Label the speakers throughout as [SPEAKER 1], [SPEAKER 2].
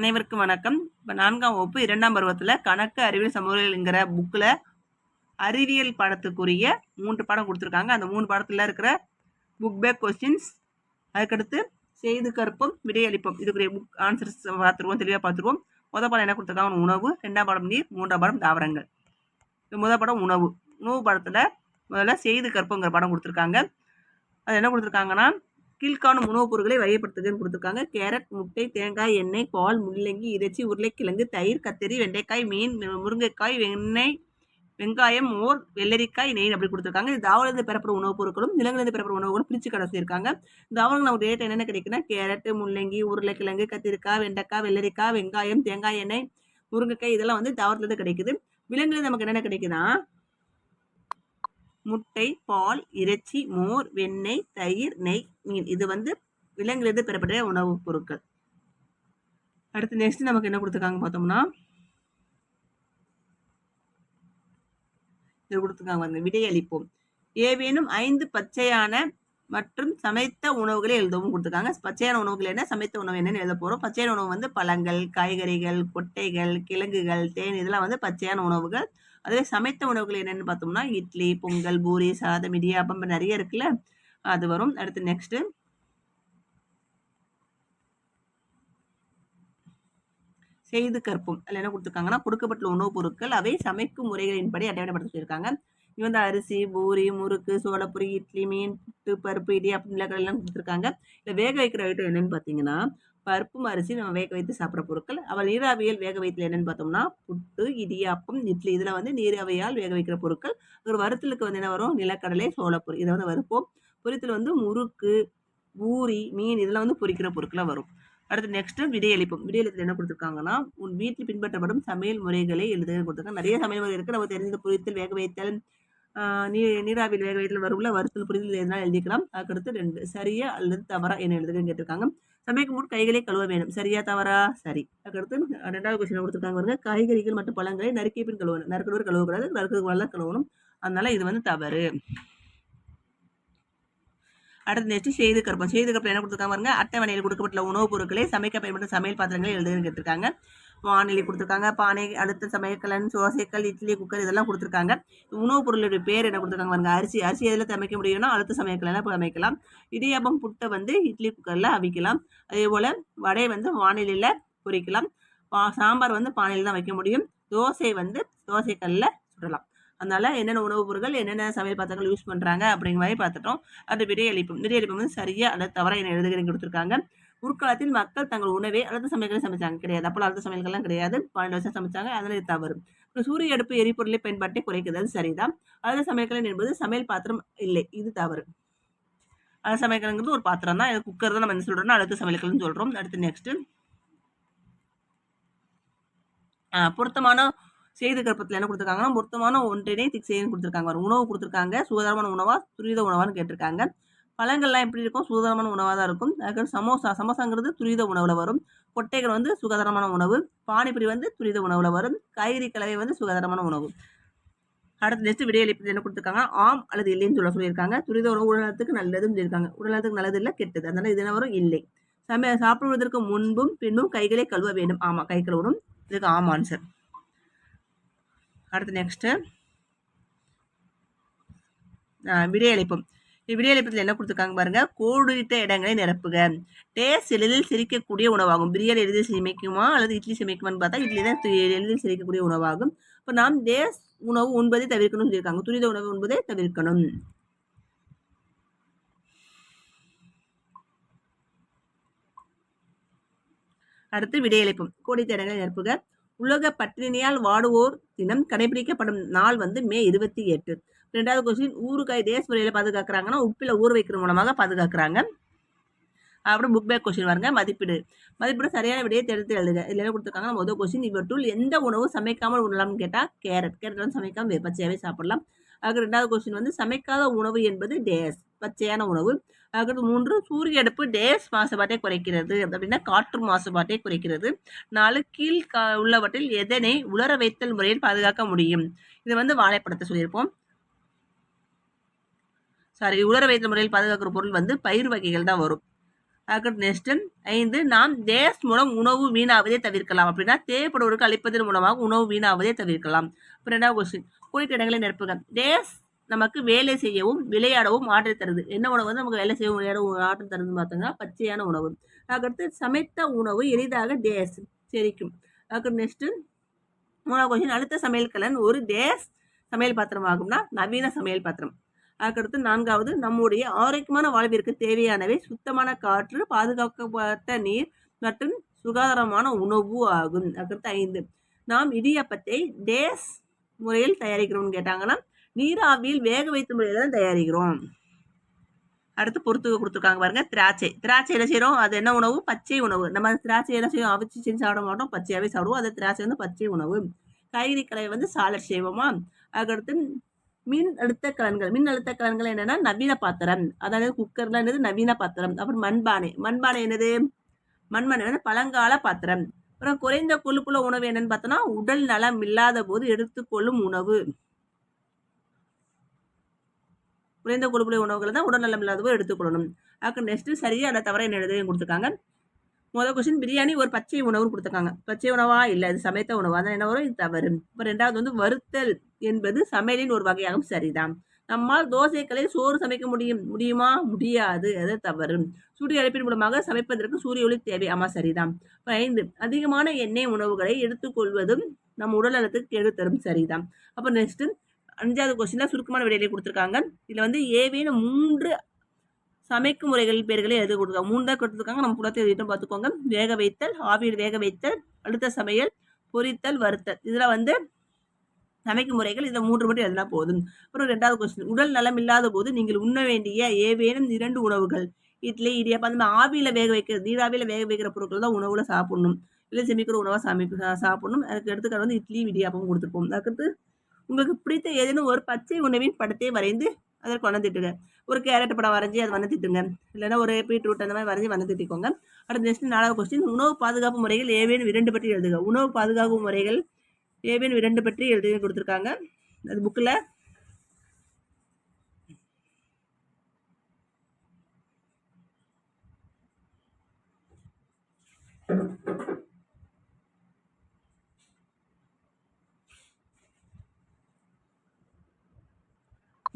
[SPEAKER 1] அனைவருக்கும் வணக்கம். இப்போ 4ஆம் வகுப்பு 2ஆம் பருவத்தில் கணக்கு அறிவியல் சமூகங்கிற புக்கில் அறிவியல் பாடத்துக்குரிய 3 பாடம் கொடுத்துருக்காங்க. அந்த 3 பாடத்தில் இருக்கிற புக் பேக் கொஸ்டின்ஸ், அதுக்கடுத்து செய்து கற்போம் விடையளிப்போம், இதுக்குரிய புக் ஆன்சர்ஸ் பார்த்துருவோம், தெளிவாக பார்த்துருவோம். முதல் பாடம் என்ன கொடுத்துருக்காங்க? உணவு. 2ஆம் பாடம் நீர். 3ஆம் பாடம் தாவரங்கள். முதல் பாடம் உணவு. உணவு பாடத்தில் முதல்ல செய்து கற்போங்கிற பாடம் கொடுத்துருக்காங்க. அது என்ன கொடுத்துருக்காங்கன்னா, கீழ்காணும் உணவுப் பொருட்களை வகைப்படுத்துதுன்னு கொடுத்துருக்காங்க. கேரட், முட்டை, தேங்காய் எண்ணெய், பால், முள்ளங்கி, இறைச்சி, உருளைக்கிழங்கு, தயிர், கத்திரி, வெண்டைக்காய், மீன், முருங்கைக்காய், எண்ணெய், வெங்காயம், மோர், வெள்ளரிக்காய், நெய் அப்படி கொடுத்துருக்காங்க. இது தாவரத்திலிருந்து பெறப்படும் உணவுப் பொருட்களும் நிலங்களிலிருந்து பெறப்படும் உணவுகளும் பிரித்து கடை சொல்லியிருக்காங்க. தாவரங்கள் நமக்கு ரேட் என்னென்ன கிடைக்குன்னா, கேரட், முள்ளங்கி, உருளைக்கிழங்கு, கத்திரிக்காய், வெண்டைக்காய், வெள்ளரிக்காய், வெங்காயம், தேங்காய் எண்ணெய், முருங்கைக்காய் இதெல்லாம் வந்து தாவரத்திலிருந்து கிடைக்குது. விலங்குல நமக்கு என்னென்ன கிடைக்குதுன்னா, முட்டை, பால், இறைச்சி, மோர், வெண்ணெய், தயிர், நெய், மீன். இது வந்து விலங்கிலிருந்து பெறப்பட்ட உணவுப் பொருட்கள். அடுத்து நெக்ஸ்ட் நமக்கு என்ன கொடுத்துருக்காங்க பார்த்தோம்னா, இது கொடுத்துருக்காங்க பாருங்க. விடையளிப்போம். ஏவேனும் 5 பச்சையான மற்றும் சமைத்த உணவுகளை எழுதவும் கொடுத்துருக்காங்க. பச்சையான உணவுகள் என்ன, சமைத்த உணவு என்னன்னு எழுத போறோம். பச்சையான உணவு வந்து பழங்கள், காய்கறிகள், கொட்டைகள், கிழங்குகள், தேன் இதெல்லாம் வந்து பச்சையான உணவுகள். அதுவே சமைத்த உணவுகள் என்னென்னு பார்த்தோம்னா, இட்லி, பொங்கல், பூரி, சாதம், இடியாப்பம் நிறைய இருக்குல்ல, அது வரும். அடுத்து நெக்ஸ்ட் செய்து கற்போம். அதில் என்ன கொடுத்துருக்காங்கன்னா, கொடுக்கப்பட்டுள்ள உணவுப் பொருட்கள் அவை சமைக்கும் முறைகளின்படி அட்டவணைப்படுத்த சொல்லியிருக்காங்க. இது வந்து அரிசி, பூரி, முறுக்கு, சோளப்பொரி, இட்லி, மீன், புட்டு, பருப்பு, இடியாப்பம், நிலக்கடலை எல்லாம் கொடுத்துருக்காங்க. இதில் வேக வைக்கிற ஐட்டம் என்னன்னு பார்த்தீங்கன்னா, பருப்பும் அரிசி நம்ம வேக வைத்து சாப்பிட்ற பொருட்கள். அவள் நீராவியல் வேக வைத்தல் என்னன்னு பார்த்தோம்னா, புட்டு, இடியாப்பம், இட்லி இதில் வந்து நீராவியால் வேக வைக்கிற பொருட்கள். ஒரு வறுத்தலுக்கு வந்து என்ன வரும், நிலக்கடலை, சோளப்பொரி இதை வந்து வறுப்போம். பொரித்தல் வந்து முறுக்கு, பூரி, மீன் இதெல்லாம் வந்து பொரிக்கிற பொருட்களாக வரும். அடுத்து நெக்ஸ்ட் விடையளிப்போம். விடையளிப்பத்தில் என்ன கொடுத்துருக்காங்கன்னா, உன் வீட்டில் பின்பற்றப்படும் சமையல் முறைகளை எழுத கொடுத்துருக்காங்க. நிறைய சமையல் முறை இருக்குது. நம்ம தெரிஞ்ச பொரித்தல், வேக வைத்தல், நீராவியில் வேக வைத்தல் வரும்ல, வறுத்தல், புரிதல் எதனால எழுதிக்கலாம். அதுக்கடுத்து 2 சரியா அல்லது தவறா என்ன எழுதுன்னு கேட்டிருக்காங்க. சமைக்கும் முன் கைகளை கழுவ வேண்டும். சரியா தவறா? சரி. அதுக்கடுத்து 2வது கொஸ்டின் கொடுத்துருக்காங்க பாருங்க. காய்கறிகள் மற்றும் பழங்களை நறுக்கிய பின் கழுவணும். நறுக்கிறவர் கழுவக்கூடாது, நறுக்கிறது மேலே கழுவணும். அதனால இது வந்து தவறு. அடுத்து நெக்ஸ்ட் செய்து கற்போம். செய்து கற்போம் என்ன கொடுத்துருக்காங்க பாருங்க. அட்டவணையில் கொடுக்கப்பட்டுள்ள உணவுப் பொருட்களை சமைக்க பயன்படும் சமையல் பாத்திரங்களை எழுதுன்னு கேட்டிருக்காங்க. வானிலை கொடுத்துருக்காங்க, பானை, அடுத்த சமையக்கலன், சோசைக்கல், இட்லி குக்கர் இதெல்லாம் கொடுத்துருக்காங்க. உணவுப் பொருளுடைய பேர் என்ன கொடுத்துருக்காங்க பாருங்க. அரிசி. அரிசி எதில் சமைக்க முடியும்னா அடுத்த சமையக்கலன் இப்போ சமைக்கலாம். இடியாப்பம், புட்டை வந்து இட்லி குக்கரில் அவிக்கலாம். அதே போல் வடை வந்து வானிலையில் பொரிக்கலாம். சாம்பார் வந்து பானையில் தான் வைக்க முடியும். தோசை வந்து தோசைக்கல்லில் சுடலாம். அதனால என்னென்ன உணவுப் பொருட்கள், என்னென்ன சமையல் பாத்திரங்கள் யூஸ் பண்ணுறாங்க அப்படிங்கிற மாதிரி பார்த்துட்டோம். அது விடையளிப்போம். விடையளிப்பம் வந்து சரியா அல்லது தவறா என்ன எழுதுகிறேன் கொடுத்துருக்காங்க. முற்காலத்தில் மக்கள் தங்கள் உணவை அழுத்த சமையல்களை சமைச்சாங்க கிடையாது. அப்போ அழுத்த சமையல்கள்லாம் கிடையாது. 12 வருஷம் சமைச்சாங்க. அதனால இது தவறு. சூரிய அடுப்பு எரிபொருளை பயன்பாட்டை குறைக்குது, சரிதான். அழுத்த சமையல்கள் என்பது சமையல் பாத்திரம் இல்லை, இது தவறு. அழுத்த சமையல்கள்ங்கிறது ஒரு பாத்திரம் தான். இது குக்கர் தான் நம்ம என்ன சொல்றோம்னா அழுத்த சமையல்கள்னு சொல்றோம். அடுத்து நெக்ஸ்ட் பொருத்தமான செய்து கற்பத்தில் என்ன கொடுத்துருக்காங்கன்னா, பொருத்தமான ஒன்றினை செய்து கொடுத்துருக்காங்க. உணவு கொடுத்துருக்காங்க. சுகாதாரமான உணவா துரித உணவான்னு கேட்டிருக்காங்க. பழங்கள்லாம் எப்படி இருக்கும், சுகாதாரமான உணவாக தான் இருக்கும். அதுக்கப்புறம் சமோசா. சமோசாங்கிறது துரித உணவில் வரும். கொட்டைகள் வந்து சுகாதாரமான உணவு. பானிபுரி வந்து துரித உணவில் வரும். காய்கறி கலவை வந்து சுகாதாரமான உணவு. அடுத்த நெக்ஸ்ட் விடையளிப்பது என்ன கொடுத்துருக்காங்க, ஆம் அல்லது இல்லைன்னு சொல்லியிருக்காங்க. துரித உணவு உடல்நலத்துக்கு நல்லதுன்னு சொல்லியிருக்காங்க. உடல்நலத்துக்கு நல்லது இல்லை, கெட்டது. அதனால இது என்ன வரும், இல்லை. சாப்பிடுவதற்கு முன்பும் பின்பும் கைகளை கழுவ வேண்டும். ஆமாம், கை கழுவணும். இதுக்கு ஆம் ஆன்சர். அடுத்து நெக்ஸ்ட் விடையளிப்போம். விடையளிப்பத்தில் என்ன கொடுத்துருக்காங்க பாருங்க. கோடிட்ட இடங்களை நிரப்புக. டேஸ்ட் எளிதில் சிரிக்கக்கூடிய உணவாகும். பிரியாணி எளிதில் சமைக்குமா அல்லது இட்லி சமைக்குமான்னு பார்த்தா இட்லி தான் எளிதில் சிரிக்கக்கூடிய உணவாகும். இப்போ நாம் டேஸ்ட் உணவு உண்பதை தவிர்க்கணும்னு சொல்லியிருக்காங்க. துரித உணவு உண்பதை தவிர்க்கணும். அடுத்து விடையளிப்போம். கோடிட்ட இடங்களை நிரப்புக. உலக பட்டினியால் வாடுவோர் தினம் கடைபிடிக்கப்படும் நாள் வந்து மே 28. 2வது கொஸ்டின், ஊறுகாய் டேஸ் முறையில் பாதுகாக்கிறாங்கன்னா உப்பில் ஊற வைக்கிற மூலமாக பாதுகாக்கிறாங்க. அப்புறம் புக் பேக் கொஸ்டின் பாருங்க. மதிப்பீடு. சரியான விடையை தெரிந்து எழுதுக. இதில் என்ன கொடுத்துருக்காங்கன்னா, முதல் கொஸ்டின், இவற்றுள் எந்த உணவு சமைக்காமல் உண்ணலாம்னு கேட்டால் கேரட். கேரட் வந்து சமைக்காம பச்சையாகவே சாப்பிடலாம். அதுக்கு 2வது கொஸ்டின் வந்து சமைக்காத உணவு என்பது டேஸ், பச்சையான உணவு. அதுக்கடுத்து 3, சூரிய அடுப்பு டேஸ் மாசுபாட்டை குறைக்கிறது அப்படின்னா காற்று மாசுபாட்டை குறைக்கிறது. 4, கீழ் உள்ளவற்றில் எதனை உலர வைத்தல் முறையில் பாதுகாக்க முடியும். இது வந்து வாழைப்படத்தை சொல்லியிருப்போம். உலர வைத்தல் முறையில் பாதுகாக்கிற பொருள் வந்து பயிர் வகைகள் தான் வரும். அதுக்கு நெக்ஸ்ட் 5 நாம் டேஸ் மூலம் உணவு வீணாவதை தவிர்க்கலாம். அப்படின்னா தேவைப்படுவதற்கு அளிப்பதன் மூலமாக உணவு வீணாவதை தவிர்க்கலாம். இப்போ 2வது கொஸ்டின் குறித்த இடங்களை நிரப்புக. டேஸ் நமக்கு வேலை செய்யவும் விளையாடவும் ஆற்றல் தருது. என்ன உணவு வந்து நமக்கு வேலை செய்யவும் விளையாடவும் ஆற்றல் தருதுன்னு பார்த்தோம்னா பச்சையான உணவு. அதுக்கடுத்து சமைத்த உணவு எளிதாக டேஸ் செரிக்கும். அதுக்கு நெக்ஸ்ட் 3வது கொஸ்டின் அடுத்த சமையல் கலன் ஒரு டேஸ் சமையல் பாத்திரம் ஆகும்னா நவீன சமையல் பாத்திரம். அதுக்கடுத்து 4வது நம்முடைய ஆரோக்கியமான வாழ்விற்கு தேவையானவை சுத்தமான காற்று, பாதுகாக்கப்பட்ட நீர் மற்றும் சுகாதாரமான உணவு ஆகும். அதுக்கடுத்து 5 நாம் இடியாப்பத்தை டேஸ் முறையில் தயாரிக்கிறோம்னு கேட்டாங்கன்னா நீராவியில் வேக வைத்த முறையில் தான் தயாரிக்கிறோம். அடுத்து பொறுத்து கொடுத்துருக்காங்க பாருங்க. திராட்சை என்ன செய்யறோம்? அது என்ன உணவு? பச்சை உணவு. நம்ம திராட்சை என்ன செய்வோம்? அவிச்சு செஞ்சு சாப்பிட மாட்டோம், பச்சையாவே சாப்பிடுவோம். அது திராட்சை வந்து பச்சை உணவு. காய்கறி கலவை வந்து சாலட் செய்வோமா. அதுக்கடுத்து மின் அழுத்த கலன்கள் என்னன்னா நவீன பாத்திரம், அதாவது குக்கர்ல என்னது நவீன பாத்திரம். அப்புறம் மண்பானை என்னது? மண்பானை வந்து பழங்கால பாத்திரம். அப்புறம் குறைந்த கொழுப்புள்ள உணவு என்னன்னு பார்த்தோம்னா உடல் நலம் இல்லாத போது எடுத்துக்கொள்ளும் உணவு. குறைந்த கொழுப்புள்ள உணவுகளை தான் உடல் நலம் இல்லாத போது எடுத்துக்கொள்ளணும். அதுக்கு நெக்ஸ்ட் சரியா அதை தவிர என்ன எழுதுன்னு கொடுத்துருக்காங்க. முதல் கொஸ்டின் பிரியாணி ஒரு பச்சை உணவுன்னு கொடுத்துருக்காங்க. பச்சை உணவா? இல்லை, அது சமைத்த உணவு. அதான் என்ன வரும்? இது தவறு. இப்போ 2வது வந்து வறுத்தல் என்பது சமையலின் ஒரு வகையாகும். சரிதான். நம்மால் தோசைகளை சோறு சமைக்க முடியுமா? முடியாது, அது தவறு. சூரிய அடுப்பின் மூலமாக சமைப்பதற்கு சூரிய ஒளி தேவை. ஆமா, சரிதான். 5 அதிகமான எண்ணெய் உணவுகளை எடுத்துக்கொள்வதும் நம் உடல் நலத்துக்கு கேடு தரும். சரிதான். அப்போ நெக்ஸ்ட் 5வது கொஸ்டின்ல சுருக்கமான விடையிலே கொடுத்துருக்காங்க. இதுல வந்து ஏவேனும் 3 சமைக்கும் முறைகளின் பெயர்களை எழுதி கொடுத்துருக்காங்க. 3 தான் கொடுத்துருக்காங்க. நம்ம புலத்தை எழுதிட்டு பார்த்துக்கோங்க. வேக வைத்தல், ஆவியில் வேக வைத்தல், அழுத்த சமையல், பொரித்தல், வறுத்தல். இதுல வந்து சமைக்கும் முறைகள் இதை 3 மட்டும் எழுதினா போதும். அப்புறம் 2வது கொஸ்டின் உடல் நலம் இல்லாத போது நீங்கள் உண்ண வேண்டிய ஏவேனும் 2 உணவுகள். இட்லி, இடியாப்பம் அந்த ஆவியில வேக வைக்கிறது, நீராவியில வேக வைக்கிற பொருட்கள் தான் உணவுல சாப்பிடணும். இல்லை செமிக்கிற உணவா சாப்பிடணும். அதுக்கு எடுத்துக்காட்டு வந்து இட்லி, இடியாப்பம் கொடுத்துருப்போம். அதுக்கு உங்களுக்கு பிடித்த ஏதேனும் ஒரு பச்சை உணவின் படத்தை வரைந்து அதற்கு வண்ணத்திட்டுங்க. ஒரு கேரட் படம் வரைஞ்சி அது வண்ணத்திட்டுங்க. இல்லைன்னா ஒரு பீட்ரூட் அந்த மாதிரி வரைஞ்சி வண்ணத்திட்டிக்கோங்க. அடுத்த நெக்ஸ்ட் 4வது கொஸ்டின் உணவு பாதுகாப்பு முறைகள் ஏவேனும் 2 பற்றி எழுதுக. உணவு பாதுகாப்பு முறைகள் ஏவேனும் 2 பற்றி எழுதி கொடுத்துருக்காங்க. அது புக்கில்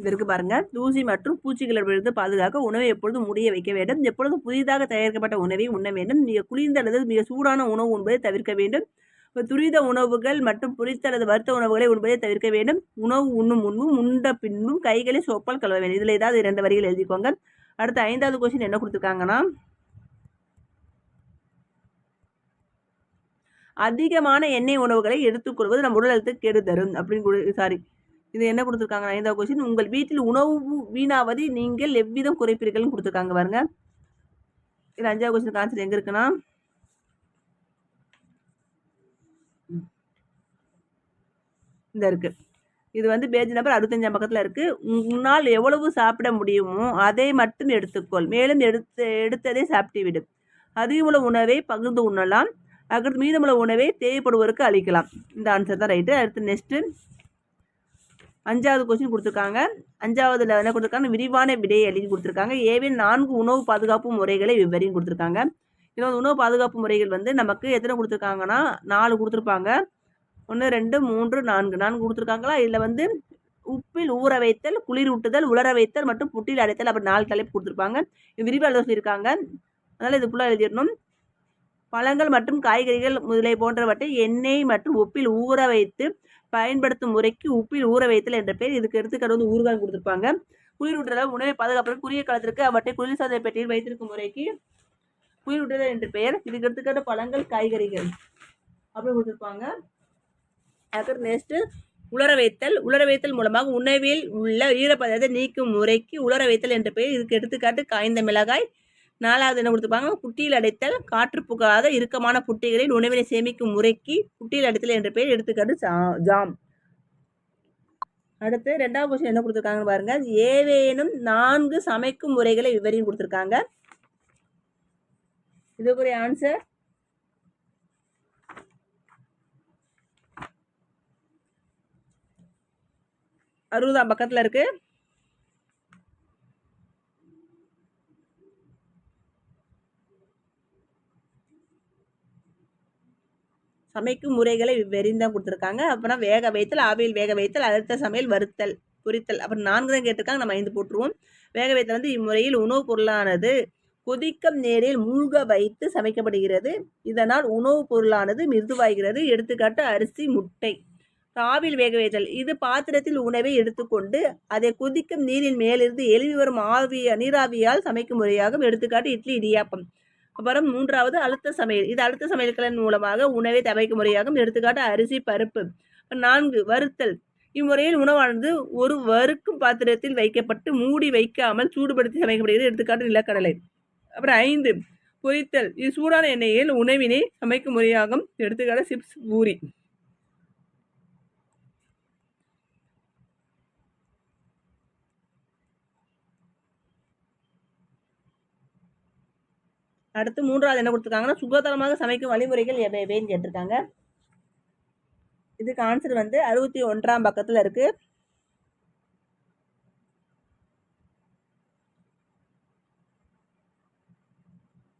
[SPEAKER 1] இதற்கு பாருங்க. தூசி மற்றும் பூச்சிகளிடமிருந்து பாதுகாக்க உணவை எப்பொழுதும் மூடிய வைக்க வேண்டும். எப்பொழுதும் புதிதாக தயாரிக்கப்பட்ட உணவை உண்ண வேண்டும். மிக குளிர்ந்த அல்லது மிக சூடான உணவு உண்பதை தவிர்க்க வேண்டும். துரித உணவுகள் மற்றும் பொரித்த அல்லது வறுத்த உணவுகளை உண்பதை தவிர்க்க வேண்டும். உணவு உண்ணும் முன்பும் உண்ட பின்பும் கைகளை சோப்பால் கழுவ வேண்டும். இதுல ஏதாவது 2 வரிகள் எழுதிக்கோங்க. அடுத்த 5வது கொஸ்டின் என்ன கொடுத்துருக்காங்கன்னா அதிகமான எண்ணெய் உணவுகளை எடுத்துக்கொள்வது நம் உடல் நலத்துக்கு கேடு தரும் அப்படின்னு சாரி இது என்ன கொடுத்துருக்காங்க? 5வது கொஸ்டின் உங்கள் வீட்டில் உணவு வீணாவதை நீங்கள் எவ்விதம் குறைப்பீர்கள்னு கொடுத்துருக்காங்க பாருங்க. இது 5வது கொஸ்டின் ஆன்சர் எங்க இருக்குன்னா இந்த இருக்கு. இது வந்து பேஜ் நம்பர் 65 பக்கத்துல இருக்கு. உன்னால் எவ்வளவு சாப்பிட முடியுமோ அதை மட்டும் எடுத்துக்கொள். மேலும் எடுத்ததை சாப்பிட்டு விடு. அதிகமுள்ள உணவை பகிர்ந்து உண்ணலாம். அதுக்கடுத்து மீதமுள்ள உணவை தேவைப்படுவதற்கு அளிக்கலாம். இந்த ஆன்சர் தான் ரைட்டு. அடுத்து நெக்ஸ்ட் 5வது கொஸ்டின் கொடுத்துருக்காங்க. 5வதுல என்ன கொடுத்துருக்காங்க? விரிவான விடையை எழுதி கொடுத்துருக்காங்க. ஏவின் 4 உணவு பாதுகாப்பு முறைகளை விவரின்னு கொடுத்துருக்காங்க. இதில் வந்து உணவு பாதுகாப்பு முறைகள் வந்து நமக்கு எத்தனை கொடுத்துருக்காங்கன்னா 4 கொடுத்துருப்பாங்க. 1 2 3 4 கொடுத்துருக்காங்களா. இதில் வந்து உப்பில் ஊற வைத்தல், குளிரூட்டுதல், உலர வைத்தல் மற்றும் புட்டில் அடைத்தல் அப்படி 4 தலைப்பு கொடுத்துருப்பாங்க. விரிவாக எழுத சொல்லியிருக்காங்க. அதனால் இது ஃபுல்லாக எழுதிடணும். பழங்கள் மற்றும் காய்கறிகள் முதலை போன்றவற்றை எண்ணெய் மற்றும் உப்பில் ஊற வைத்து பயன்படுத்தும் முறைக்கு உப்பில் ஊற வைத்தல் என்ற பெயர். இதுக்கு எடுத்துக்காட்டு வந்து ஊறுகாய் கொடுத்துருப்பாங்க. குளிரூட்டுதல் உணவை பாதுகாப்பு குறுகிய காலத்திற்கு அவற்றை குளிர்சாதன பெட்டியில் வைத்திருக்கும் முறைக்கு குளிரூட்டுதல் என்ற பெயர். இதுக்கு எடுத்துக்காட்டு பழங்கள், காய்கறிகள் அப்படி கொடுத்துருப்பாங்க. அதுக்கு நெக்ஸ்ட் உலர வைத்தல் மூலமாக உணவில் உள்ள ஈரப்பதத்தை நீக்கும் முறைக்கு உலர வைத்தல் என்ற பெயர். இதுக்கு எடுத்துக்காட்டு காய்ந்த மிளகாய். 4வது என்ன கொடுத்துருப்பாங்க? புட்டியில் அடைத்தல் காற்று புகாத இறுக்கமான புட்டிகளில் உணவினை சேமிக்கும் முறைக்கு புட்டியில் அடைத்தல் என்ற பெயர். எடுத்துக்காட்டு ஜாம். அடுத்து 2வது கொஸ்டின் என்ன கொடுத்துருக்காங்கன்னு பாருங்க. ஏவேனும் 4 சமைக்கும் முறைகளை விவரின்னு கொடுத்துருக்காங்க. இதுக்குரிய ஆன்சர் 60ஆம் பக்கத்துல இருக்கு. சமைக்கும் முறைகளை விவரிந்தான் கொடுத்துருக்காங்க. அப்புறம் வேக வைத்தல், ஆவியில் வேக வைத்தல், அழுத்த சமையல், வறுத்தல், பொரித்தல். அப்புறம் 4 தான் கேட்டிருக்காங்க. நம்ம 5 போட்டுருவோம். வேக வைத்தல் வந்து இம்முறையில் உணவுப் பொருளானது கொதிக்கும் நீரில் மூழ்க வைத்து சமைக்கப்படுகிறது. இதனால் உணவுப் பொருளானது மிருதுவாகிறது. எடுத்துக்காட்டு அரிசி, முட்டை. ஆவியில் வேக வைத்தல் இது பாத்திரத்தில் உணவை எடுத்துக்கொண்டு அதை கொதிக்கும் நீரின் மேலிருந்து எழுதி வரும் நீராவியால் சமைக்கும் முறையாகும். எடுத்துக்காட்டு இட்லி, இடியாப்பம். அப்புறம் 3வது அழுத்த சமையல். இது அழுத்த சமையல்களின் மூலமாக உணவை சமைக்கும் முறையாகும். எடுத்துக்காட்டு அரிசி, பருப்பு. 4 வறுத்தல். இம்முறையில் உணவானது ஒரு வறுக்கும் பாத்திரத்தில் வைக்கப்பட்டு மூடி வைக்காமல் சூடுபடுத்தி சமைக்கப்படுகிறது. எடுத்துக்காட்டு நிலக்கடலை. அப்புறம் 5 பொரித்தல். இது சூடான எண்ணெயில் உணவினை சமைக்கும் முறையாகும். எடுத்துக்காட்டு சிப்ஸ், பூரி. அடுத்து 3வது என்ன கொடுத்துருக்காங்கன்னா சுகாதாரமாக சமைக்கும் வழிமுறைகள் எவைன்னு கேட்டிருக்காங்க. இதுக்கு ஆன்சர் வந்து 61ஆம் பக்கத்தில் இருக்கு.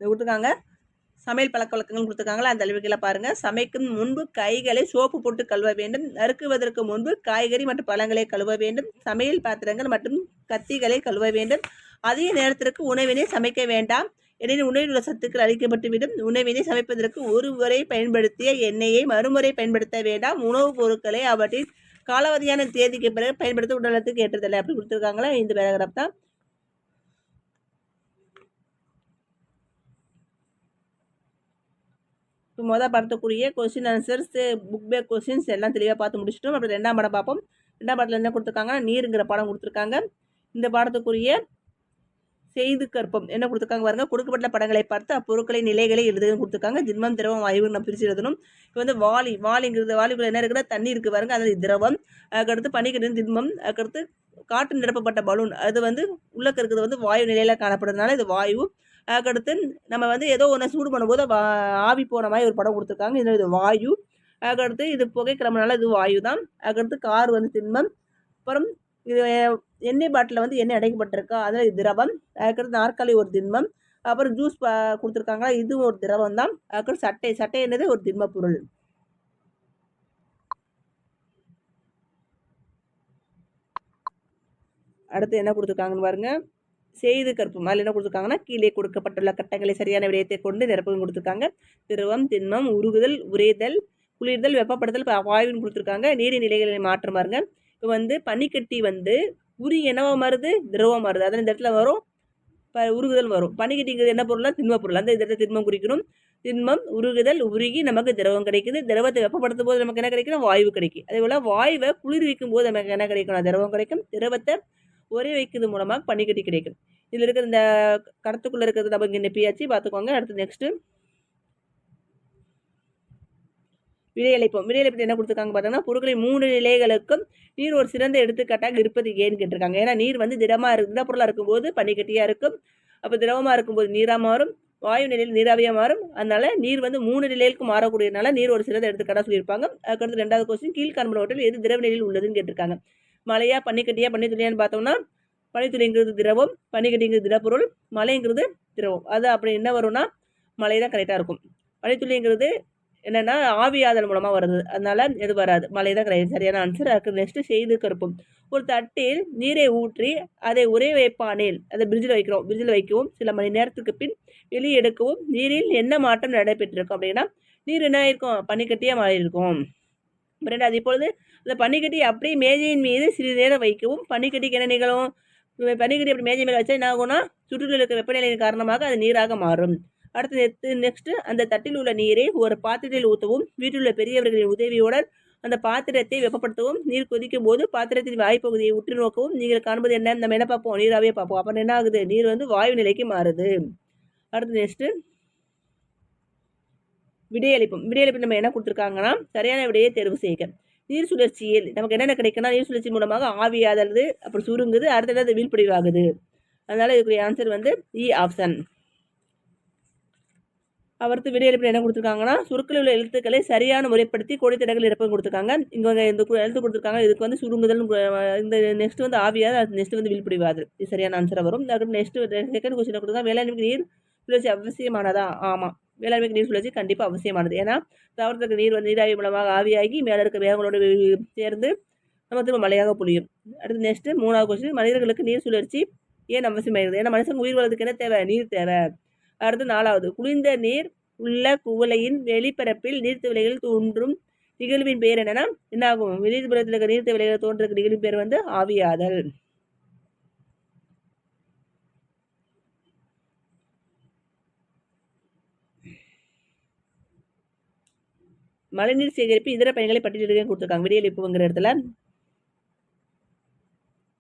[SPEAKER 1] கொடுத்துருக்காங்க. சமையல் பழக்க வழக்கங்கள் கொடுத்துருக்காங்களா அந்த அளவுக்குள்ள பாருங்க. சமைக்கும் முன்பு கைகளை சோப்பு போட்டு கழுவ வேண்டும். நறுக்குவதற்கு முன்பு காய்கறி மற்றும் பழங்களை கழுவ வேண்டும். சமையல் பாத்திரங்கள் மற்றும் கத்திகளை கழுவ வேண்டும். அதிக நேரத்திற்கு உணவினை சமைக்க வேண்டாம், எனினும் உணவில் உள்ள சத்துக்கள் அளிக்கப்பட்டுவிடும். உணவினை சமைப்பதற்கு ஒரு முறை பயன்படுத்திய எண்ணெயை மறுமுறை பயன்படுத்த வேண்டாம். உணவுப் பொருட்களை அவற்றின் காலாவதியான தேதிக்கு பிறகு பயன்படுத்த உடல்நலத்துக்கு ஏற்றதில்லை அப்படி கொடுத்துருக்காங்களா இந்த பேராகிராஃப் தான். இப்போ மொதல் படத்துக்குரிய question answers, book back questions எல்லாம் தெளிவாக பார்த்து முடிச்சிட்டோம். அப்புறம் 2ஆம் படம் பார்ப்போம். 2ஆம் படத்தில் என்ன கொடுத்துருக்காங்க, நீருங்கிற படம் கொடுத்துருக்காங்க. இந்த பாடத்துக்குரிய செய்து கற்பம் என்ன கொடுத்துருக்காங்க பாருங்க. கொடுக்கப்பட்ட படங்களை பார்த்து அப்பொருட்களை நிலைகளை எழுதுன்னு கொடுத்துருக்காங்க. திண்மம், திரவம், வாயு நம்ம பிரித்து எழுதணும். இப்போ வந்து வாளிங்கிறது வாளிக்குள்ள என்ன இருக்குன்னா தண்ணி இருக்குது பாருங்க, அது திரவம். அதுக்கடுத்து பனிக்கட்டி திண்மம். அதுக்கடுத்து காற்று நிரப்பப்பட்ட பலூன் அது வந்து உள்ளக்க இருக்கிறது வந்து வாயு நிலையில் காணப்படுறதுனால இது வாயு. அதுக்கடுத்து நம்ம வந்து ஏதோ ஒன்று சூடு பண்ணும்போது ஆவி போன மாதிரி ஒரு படம் கொடுத்துருக்காங்க, இது வாயு. அதுக்கடுத்து இது புகை கிளம்புனால இது வாயு தான். அதுக்கடுத்து கார் வந்து திண்மம். அப்புறம் இது எண்ணெய் பாட்டில் வந்து எண்ணெய் அடைக்கப்பட்டிருக்கா அதில் இது திரவம். அதுக்கடுத்து நாற்காலி ஒரு திண்மம். அப்புறம் ஜூஸ் கொடுத்துருக்காங்களா இதுவும் ஒரு திரவம் தான். அதுக்கடுத்து சட்டை என்னது ஒரு திண்ம பொருள். அடுத்து என்ன கொடுத்துருக்காங்கன்னு பாருங்க. செய்து கற்போம். அதில் என்ன கொடுத்துருக்காங்கன்னா கீழே கொடுக்கப்பட்டுள்ள கட்டங்களை சரியான விடயத்தை கொண்டு நிரப்பவும் கொடுத்துருக்காங்க. திரவம், திண்மம், உருகுதல், உறைதல், குளிர்தல், வெப்பப்படுதல், வாயுன்னு கொடுத்துருக்காங்க. நீரின் நிலைகளை மாற்றம் பாருங்க. இப்போ வந்து பனிக்கட்டி வந்து உரி என்னவா மாறுது, திரவம் மாறுது. அதில் இந்த இடத்துல வரும் உருகுதல் வரும். பனிக்கட்டிங்கிறது என்ன பொருள்னா திண்ம பொருள். அந்த இடத்துல திண்மம் குறிக்கணும். திண்மம் உருகுதல், உருகி நமக்கு திரவம் கிடைக்குது. திரவத்தை வெப்பப்படுத்தும் போது நமக்கு என்ன கிடைக்கும், வாயு கிடைக்கும். அதே போல் வாயுவை குளிர்விக்கும் போது நமக்கு என்ன கிடைக்கும், திரவம் கிடைக்கும். திரவத்தை ஒரே வைக்கிறது மூலமாக பனிக்கட்டி கிடைக்கும். இதில் இருக்கிற இந்த கடத்துக்குள்ளே இருக்கிறது நம்ம இங்கே நெப்பியாச்சு பார்த்துக்கோங்க. அடுத்து நெக்ஸ்ட்டு விடையளிப்போம். விடையளிப்பது என்ன கொடுத்துருக்காங்க பார்த்தோம்னா பொருட்களின் 3 நிலைகளுக்கும் நீர் ஒரு சிறந்த எடுத்துக்காட்டாக இருப்பது ஏன்னு கேட்டிருக்காங்க. ஏன்னா நீர் வந்து திட பொருளாக இருக்கும்போது பனிக்கட்டியாக இருக்கும். அப்போ திரவமாக இருக்கும்போது நீராக மாறும். வாயு நிலையில் நீராவியாக மாறும். அதனால நீர் வந்து 3 நிலைகளுக்கு மாறக்கூடியனால நீர் ஒரு சிறந்த எடுத்துக்காட்டாக சொல்லியிருப்பாங்க. அதுக்கடுத்து 2வது கொஸ்டின் கீழ்காண்பவற்றில் எது திரவ நிலையில் உள்ளதுன்னு கேட்டிருக்காங்க. மலையா பனிக்கட்டியா பனித்துளியான்னு பார்த்தோம்னா பனித்துளிங்கிறது திரவம், பனிக்கட்டிங்கிறது திடப்பொருள், மலைங்கிறது திரவம். அது அப்படி என்ன வரும்னா மலை தான் கரெக்டாக இருக்கும். பனித்துளிங்கிறது என்னென்னா ஆவியாதல் மூலமாக வருது, அதனால எது வராது, மலை தான் சரியான ஆன்சர். அதுக்கு நெக்ஸ்ட்டு செய்து கற்போம். ஒரு தட்டில் நீரை ஊற்றி அதை உரை வைப்பானில் அதை ஃப்ரிட்ஜில் வைக்கவும் சில மணி நேரத்துக்கு பின் வெளியே எடுக்கவும் நீரில் என்ன மாற்றம் நடைபெற்றிருக்கும் அப்படின்னா நீர் என்ன இருக்கும், பனிக்கட்டியாக மாறி இருக்கும். 2வது இப்பொழுது அந்த பனிக்கட்டி அப்படியே மேஜையின் மீது சிறிது நேரம் வைக்கவும் பனிக்கட்டிக்கு என்ன நிகழும், பனிக்கட்டி அப்படி மேஜை மேலே வச்சா என்ன ஆகும்னா சுற்றுச்சூழல் இருக்க வெப்பநிலையின் காரணமாக அது நீராக மாறும். அடுத்து நெக்ஸ்ட்டு அந்த தட்டில் உள்ள நீரை ஒரு பாத்திரத்தில் ஊற்றவும் வீட்டில் உள்ள பெரியவர்களின் உதவியுடன் அந்த பாத்திரத்தை வெப்பப்படுத்தவும் நீர் கொதிக்கும் போது பாத்திரத்தின் வாய்ப்பகுதியை உற்று நோக்கவும் நீங்கள் காண்பது என்ன, நம்ம என்ன பார்ப்போம், நீராகவே பார்ப்போம். அப்புறம் என்ன ஆகுது, நீர் வந்து வாயு நிலைக்கு மாறுது. அடுத்து நெக்ஸ்ட்டு விடையளிப்போம். நம்ம என்ன கொடுத்துருக்காங்கன்னா சரியான விடையை தேர்வு செய்க. நீர் சுழற்சியில் நமக்கு என்னென்ன கிடைக்குன்னா நீர் சுழற்சி மூலமாக ஆவியாதது, அப்புறம் சுருங்குது, அடுத்தது வீழ்படிவாகுது. அதனால இதுக்குரிய ஆன்சர் வந்து இ ஆப்ஷன். அவருக்கு விடையளிப்பில் என்ன கொடுத்துருக்காங்கன்னா சுருக்கில் உள்ள எழுத்துக்களை சரியான முறைப்படுத்தி கோடித்தடங்கள் நிரப்பம் கொடுத்துருக்காங்க. இங்கே இந்த எழுத்து கொடுத்துருக்காங்க, இதுக்கு வந்து சுருங்குதல், இந்த நெக்ஸ்ட் வந்து ஆவியாது, அது நெக்ஸ்ட் வந்து வீழ்படிவாது. இது சரியான ஆன்சராக வரும். அதுக்கு நெக்ஸ்ட் செகண்ட் கொஸ்டின் கொடுத்துருக்காங்க வேளாண்மைக்கு நீர் சுழற்சி அவசியமானதா, ஆமாம். வேளாண்மைக்கு நீர் சுழற்சி கண்டிப்பாக அவசியமானது. ஏன்னா தாவரத்துக்கு நீர் வந்து நீராவி மூலமாக ஆவியாகி மேலே இருக்க மேகங்களோடு சேர்ந்து நம்ம திரும்ப மழையாக பொழியும். அடுத்து நெக்ஸ்ட் 3வது கொஸ்டின், மனிதர்களுக்கு நீர் சுழற்சி ஏன் அவசியமாகிறது? ஏன்னா மனுஷங்க உயிர் வாழ்றதுக்கு என்ன தேவை? நீர் தேவை. அடுத்து 4வது, குளிர்ந்த நீர் உள்ள குவளையின் வெளிப்பரப்பில் நீர்த்தவிளைகள் தோன்றும் நிகழ்வின் பெயர் என்னன்னா என்ன ஆகும்? வெளிப்புறத்தில் இருக்க நீர்த்தவிளைகள் தோன்ற நிகழ்வின் பேர் வந்து ஆவியாதல். மழைநீர் சேகரிப்பு இதர பயன்களை பட்டியலிட கொடுத்துருக்காங்க. விடியலிப்புங்கிற இடத்துல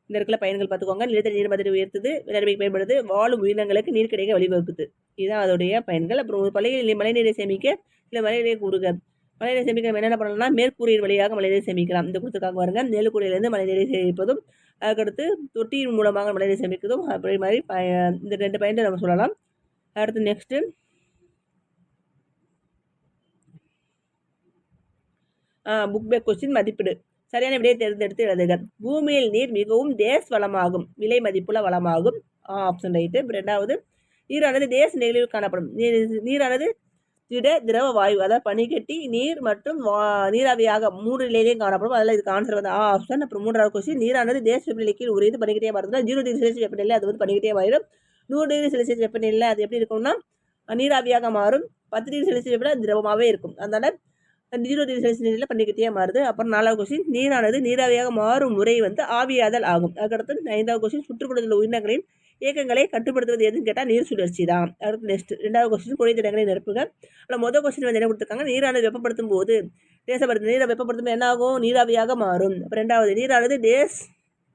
[SPEAKER 1] இந்த இடத்துல பயன்கள் பார்த்துக்கோங்க. நிலத்தடி நீர் மதிப்பு உயர்த்துது, வேளாண்மைக்கு பயன்படுது, வாழும் உயிரினங்களுக்கு நீர் கிடைக்க வழிவகுக்குது. இதுதான் அதோடைய பயன்கள். அப்புறம் பழைய மழைநீரை சேமிக்க இல்லை மழைநீரை கூறுக. மழைநீரை சேமிக்க நம்ம என்ன பண்ணலாம்னா மேற்கூரையின் வழியாக மழைநீரை சேமிக்கலாம். இந்த கொடுத்துருக்காங்க பாருங்க. மேலுக்கூரையிலிருந்து மழைநீரை சேமிப்பதும், அதுக்கடுத்து தொட்டியின் மூலமாக மழைநீரை சேமிப்பதும், அப்படி மாதிரி இந்த 2 பயன்கள் நம்ம சொல்லலாம். அடுத்து நெக்ஸ்ட் புக் பேக் கொஸ்டின் மதிப்பீடு. சரியான விடையை தேர்ந்தெடுத்து எழுதுக. பூமியில் நீர் மிகவும் டேஸ் வளமாகும், விலை மதிப்புள்ள வளமாகும். Option right. 2வது, நீரானது டேஸ் நிகழ்வில் காணப்படும். நீரானது திட திரவ வாயு, அதாவது பனிக்கட்டி, நீர் மற்றும் நீராவியாக 3 நிலையிலையும் காணப்படும். அதில் இதுக்கு ஆன்சர் வந்து ஆப்ஷன். அப்புறம் 3வது கொஸ்டின், நீரானது டேஸ் வெப்பநிலைக்கு உரியது பனிக்கட்டியாக மாறுதுன்னா 0 டிகிரி செல்சியஸ் வெப்பநிலை அது வந்து பனிக்கட்டியாக மாறிடும். 100 டிகிரி செல்சியஸ் வெப்பநிலை அது எப்படி இருக்கும்னா நீராவியாக மாறும். 10 டிகிரி செல்சியஸ் வெப்பநிலை திரவமாகவே இருக்கும். அதனால 0 டிகிரி செல்சியஸ் நிலையில் பனிக்கட்டியாக மாறுது. அப்புறம் 4வது கொஸ்டின், நீரானது நீராவியாக மாறும் முறை வந்து ஆவியாதல் ஆகும். அதுக்கடுத்து 5வது கொஸ்டின், சுற்றுப்புறத்தில் உள்ள உயிரினங்களின் இயக்கங்களை கட்டுப்படுத்துவது எதுன்னு கேட்டால் நீர் சுழற்சி தான். அடுத்து நெக்ஸ்ட் 2வது கொஸ்டின், குறைந்த நிரப்புக. அதில் முதல் கொஸ்டின் வந்து என்ன கொடுத்துருக்காங்க? நீரானது வெப்பப்படுத்தும் போது தேசப்படுத்து நீரை வெப்பப்படுத்தும் போது என்ன ஆகும்? நீராவியாக மாறும். அப்புறம் 2வது, நீரானது டேஸ்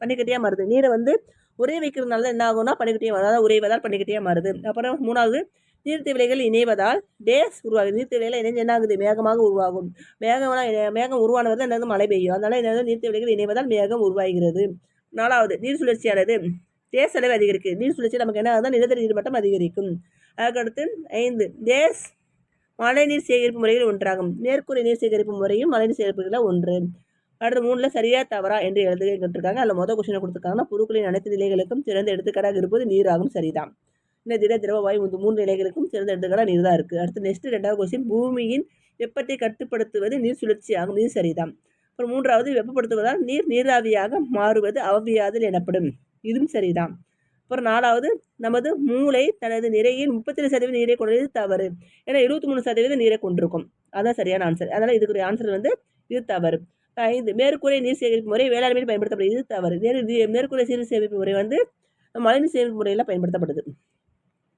[SPEAKER 1] பனிக்கட்டியாக மாறுது. நீரை வந்து உரைய வைக்கிறதுனால என்ன ஆகும்னா பனிக்கட்டியாக மாறுது, அதாவது உறைவதால் பனிக்கட்டியாக மாறுது. அப்புறம் 3வது, நீர்த்திவிளைகள் இணைவதால் டேஸ் உருவாகுது. நீர்த்திவிளைகள் இணைஞ்சு என்ன ஆகுது? மேகமாக உருவாகும். மேகம் உருவானது என்னது? மழை பெய்யும். அதனால என்னது? நீர்த்திவிளைகள் இணைவதால் மேகம் உருவாகிறது. 4வது, நீர் சுழற்சியானது டேஸ் அளவு அதிகரிக்கும். நீர் சுழற்சி நமக்கு என்ன ஆகுதுன்னா நிலத்தடி நீர் மட்டம் அதிகரிக்கும். அதுக்கடுத்து 5, டேஸ் மழைநீர் சேகரிப்பு முறைகள் ஒன்றாகும். மேற்கூரை நீர் சேகரிப்பு முறையும் மழைநீர் சேகரிப்புகளில் ஒன்று. அடுத்து 3ல் சரியா தவறா என்று எழுதுக கேட்டிருக்காங்க. அதில் முதல் கொஸ்டினை கொடுத்துருக்காங்கன்னா பொருட்களின் அனைத்து நிலைகளுக்கும் சிறந்த எடுத்துக்காட்டாக இருப்பது நீராகும். சரிதான். இந்த திட திரவ வாயு 3 நிலைகளுக்கும் சிறந்த எடுத்துக்காட்டாக நீர் தான் இருக்குது. அடுத்து நெக்ஸ்ட் 2வது கொஸ்டின், பூமியின் வெப்பத்தை கட்டுப்படுத்துவது நீர் சுழற்சி ஆகும். இது சரிதான். அப்புறம் 3வது, வெப்பப்படுத்துவதால் நீர் நீராவியாக மாறுவது ஆவியாதல் எனப்படும். இதுவும் சரிதான். அப்புறம் 4வது, நமது மூளை தனது நிறையின் 37% நீரை கொண்டது தவறு. ஏன்னா 73% நீரை கொண்டிருக்கும். அதான் சரியான ஆன்சர். அதனால் இதுக்குரிய ஆன்சர் வந்து இது தவறு. 5, மேற்கூரை நீர் சேகரிப்பு முறை வேளாண்மையில் பயன்படுத்தப்படுது. இது தவறு. மேற்கூரை நீர் சேகரிப்பு முறை வந்து மழைநீர் சேகரிப்பு முறையில் பயன்படுத்தப்படுது.